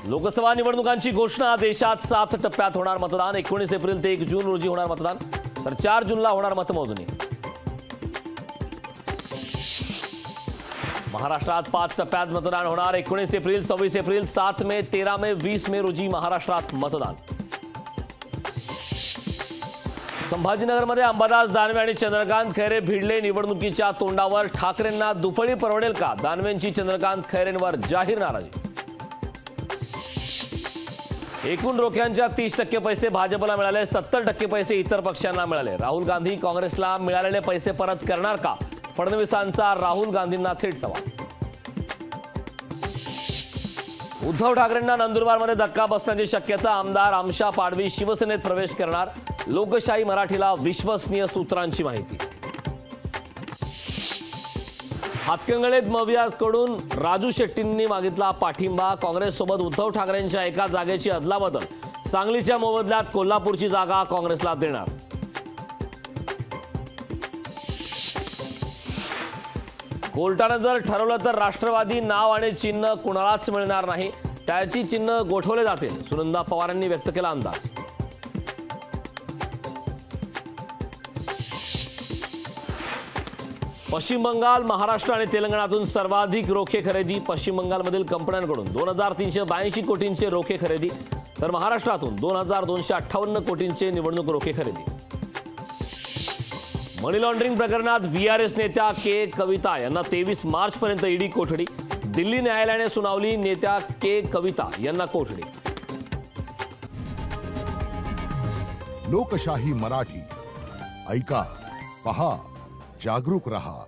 लोकसभा निवडणुकांची घोषणा। देशात 7 टप्प्यात होणार मतदान। 19 एप्रिल ते 1 जून रोजी होणार मतदान, तर 4 जूनला होणार मतमोजणी। महाराष्ट्रात 5 टप्प्यात मतदान होणार। 19 एप्रिल, 26 एप्रिल, 7 मे, 13 मे, 20 मे रोजी महाराष्ट्रात मतदान। संभाजीनगरमध्ये अंबादास दानवे आणि चंद्रकांत खैरे भिडले निवडणुकीच्या तोंडावर। ठाकरेंना दुफळी परवडेल का? दानवेंची चंद्रकांत खैरेंवर जाहीर नाराजी। एकूण रोख्यांच्या 30% पैसे भाजपला मिळाले, 70% पैसे इतर पक्षांना मिळाले। राहुल गांधी काँग्रेसला मिळालेले पैसे परत करणार का? फडणवीसांचा राहुल गांधींना थेट सवाल। उद्धव ठाकरेंना नंदुरबारमध्ये धक्का बसण्याची शक्यता। आमदार आमशा पाडवी शिवसेनेत प्रवेश करणार। लोकशाही मराठीला विश्वसनीय सूत्रांची माहिती। हातकणंगलेत मवियासकडून राजू शेट्टींनी मागितला पाठिंबा। काँग्रेससोबत उद्धव ठाकरेंच्या एका जागेची अदलाबदल। सांगलीच्या मोबदल्यात कोल्हापूरची जागा काँग्रेसला देणार। कोर्टाने जर ठरवलं तर राष्ट्रवादी नाव आणि चिन्ह कुणालाच मिळणार नाही, त्याची चिन्ह गोठवले जातील, सुनंदा पवारांनी व्यक्त केला अंदाज। पश्चिम बंगाल, महाराष्ट्र आणि तेलंगणातून सर्वाधिक रोखे खरेदी। पश्चिम बंगालमधील कंपन्यांकडून 2382 कोटींचे रोखे खरेदी, तर महाराष्ट्रातून 2258 कोटींचे निवडणूक रोखे खरेदी। मनी लॉन्ड्रिंग प्रकरणात बीआरएस नेत्या के कविता यांना 23 मार्च पर्यंत ईडी कोठडी। दिल्ली न्यायालयाने सुनावली नेत्या के कविता यांना कोठडी। लोकशाही मराठी ऐका, पहा, जागरूक रहा।